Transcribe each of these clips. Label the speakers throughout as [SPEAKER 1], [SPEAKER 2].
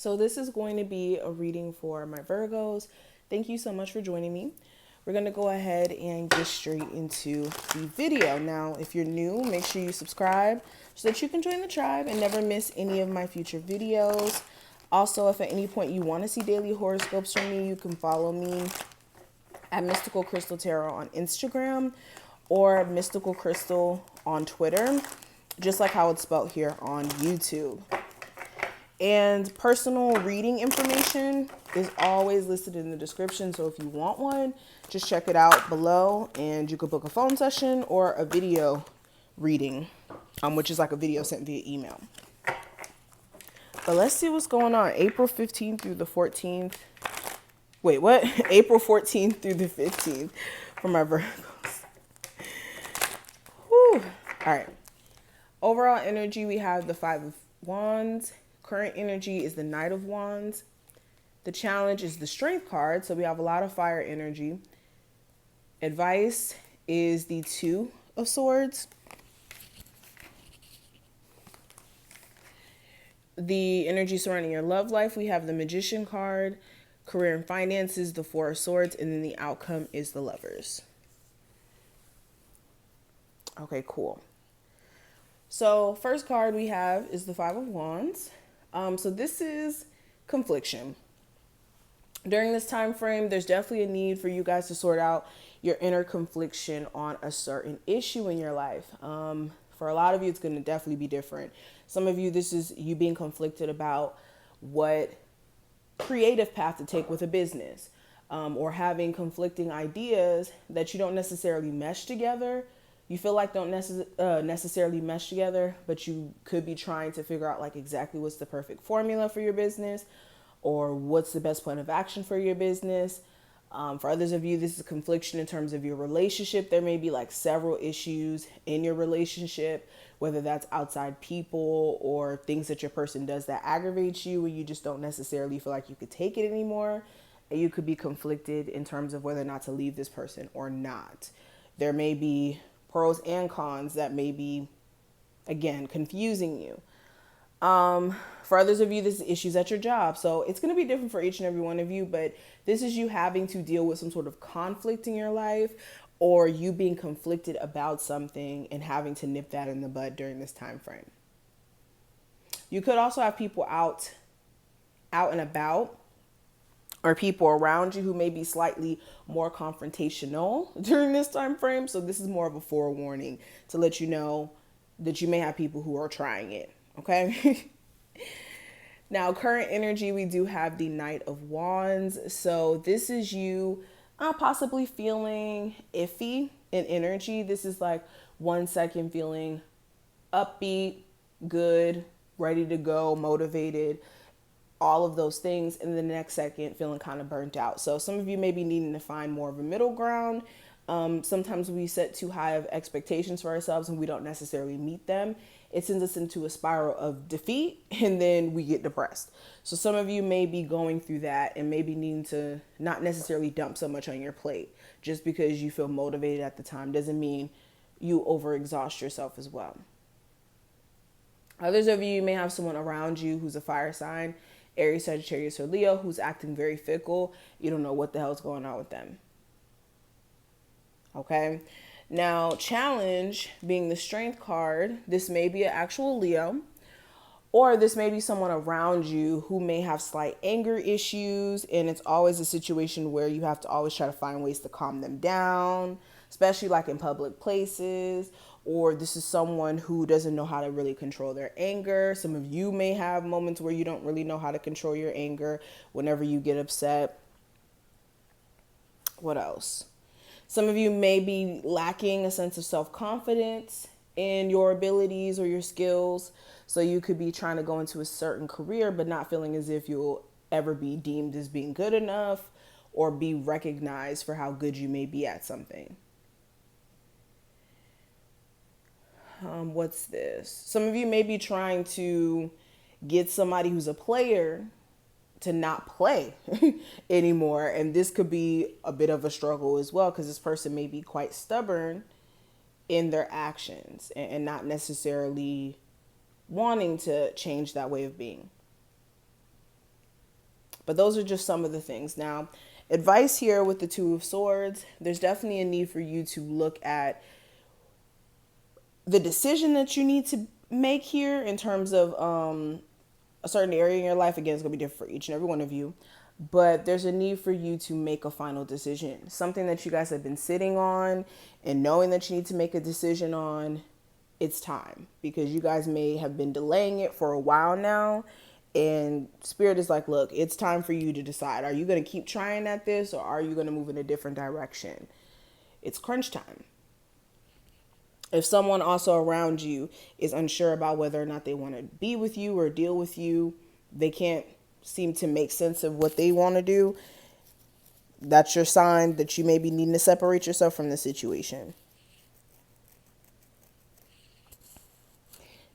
[SPEAKER 1] So this is going to be a reading for my Virgos. Thank you so much for joining me. We're going to go ahead and get straight into the video. Now, if you're new, make sure you subscribe so that you can join the tribe and never miss any of my future videos. Also, if at any point you want to see daily horoscopes from me, you can follow me at Mystical Crystal Tarot on Instagram or Mystical Crystal on Twitter, just like how it's spelled here on YouTube. And personal reading information is always listed in the description. So if you want one, just check it out below and you could book a phone session or a video reading, which is like a video sent via email. But let's see what's going on. April 15th through the 14th. Wait, what? April 14th through the 15th for my Virgos. Whew. All right. Overall energy, we have the Five of Wands. Current energy is the Knight of Wands. The challenge is the Strength card, so we have a lot of fire energy. Advice is the Two of Swords. The energy surrounding your love life, we have the Magician card. Career and finances, the Four of Swords, and then the outcome is the Lovers. Okay, cool. So first card we have is the Five of Wands. So this is confliction. During this time frame, there's definitely a need for you guys to sort out your inner confliction on a certain issue in your life. For a lot of you, it's going to definitely be different. Some of you, this is you being conflicted about what creative path to take with a business, or having conflicting ideas that you don't necessarily mesh together. You feel like don't necessarily mesh together, but you could be trying to figure out like exactly what's the perfect formula for your business or what's the best plan of action for your business. For others of you, this is confliction in terms of your relationship. There may be like several issues in your relationship, whether that's outside people or things that your person does that aggravates you and you just don't necessarily feel like you could take it anymore. And you could be conflicted in terms of whether or not to leave this person or not. There may be pros and cons that may be, again, confusing you. For others of you, this is issues at your job. So it's going to be different for each and every one of you, but this is you having to deal with some sort of conflict in your life or you being conflicted about something and having to nip that in the bud during this time frame. You could also have people out and about or people around you who may be slightly more confrontational during this time frame. So this is more of a forewarning to let you know that you may have people who are trying it. Okay. Now, current energy, we do have the Knight of Wands. So this is you possibly feeling iffy in energy. This is like 1 second feeling upbeat, good, ready to go, motivated, all of those things. And the next second feeling kind of burnt out. So some of you may be needing to find more of a middle ground. Sometimes we set too high of expectations for ourselves and we don't necessarily meet them. It sends us into a spiral of defeat and then we get depressed. So some of you may be going through that and maybe needing to not necessarily dump so much on your plate. Just because you feel motivated at the time doesn't mean you overexhaust yourself as well. Others of you may have someone around you who's a fire sign, Aries, Sagittarius, or Leo, who's acting very fickle. You don't know what the hell's going on with them. Okay. Now, challenge being the Strength card, this may be an actual Leo, or this may be someone around you who may have slight anger issues. And it's always a situation where you have to always try to find ways to calm them down, especially like in public places. Or this is someone who doesn't know how to really control their anger. Some of you may have moments where you don't really know how to control your anger whenever you get upset. What else? Some of you may be lacking a sense of self-confidence in your abilities or your skills. So you could be trying to go into a certain career, but not feeling as if you'll ever be deemed as being good enough or be recognized for how good you may be at something. What's this? Some of you may be trying to get somebody who's a player to not play anymore. And this could be a bit of a struggle as well, because this person may be quite stubborn in their actions and not necessarily wanting to change that way of being. But those are just some of the things. Now, advice here with the Two of Swords, there's definitely a need for you to look at the decision that you need to make here in terms of a certain area in your life. Again, it's going to be different for each and every one of you. But there's a need for you to make a final decision. Something that you guys have been sitting on and knowing that you need to make a decision on. It's time, because you guys may have been delaying it for a while now. And Spirit is like, look, it's time for you to decide. Are you going to keep trying at this, or are you going to move in a different direction? It's crunch time. If someone also around you is unsure about whether or not they want to be with you or deal with you, they can't seem to make sense of what they want to do, that's your sign that you may be needing to separate yourself from the situation.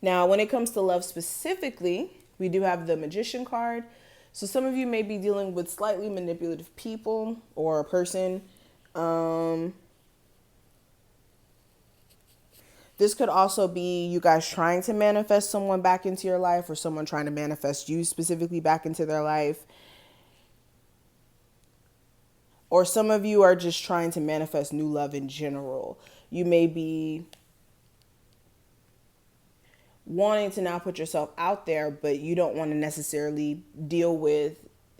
[SPEAKER 1] Now, when it comes to love specifically, we do have the Magician card. So some of you may be dealing with slightly manipulative people or a person. This could also be you guys trying to manifest someone back into your life, or someone trying to manifest you specifically back into their life. Or some of you are just trying to manifest new love in general. You may be wanting to now put yourself out there, but you don't want to necessarily deal with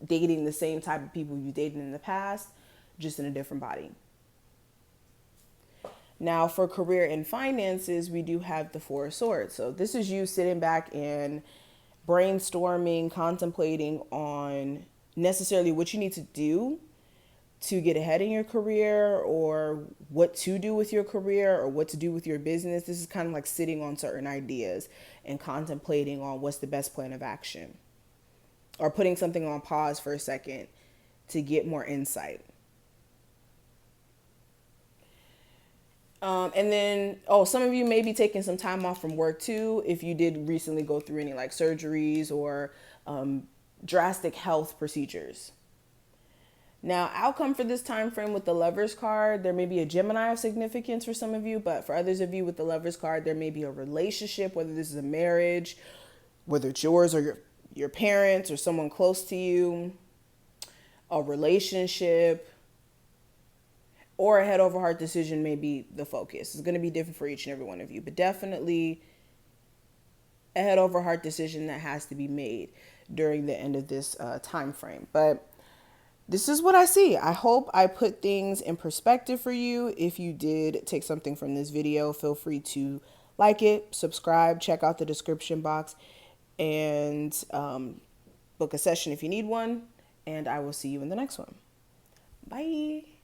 [SPEAKER 1] dating the same type of people you dated in the past, just in a different body. Now, for career and finances, we do have the Four of Swords. So this is you sitting back and brainstorming, contemplating on necessarily what you need to do to get ahead in your career, or what to do with your career, or what to do with your business. This is kind of like sitting on certain ideas and contemplating on what's the best plan of action, or putting something on pause for a second to get more insight. And then, some of you may be taking some time off from work too, if you did recently go through any like surgeries or drastic health procedures. Now, outcome for this time frame with the Lovers card, there may be a Gemini of significance for some of you, but for others of you with the Lovers card, there may be a relationship, whether this is a marriage, whether it's yours or your parents or someone close to you, a relationship, or a head over heart decision may be the focus. It's going to be different for each and every one of you, but definitely a head over heart decision that has to be made during the end of this time frame. But this is what I see. I hope I put things in perspective for you. If you did take something from this video, feel free to like it, subscribe, check out the description box, and book a session if you need one. And I will see you in the next one. Bye.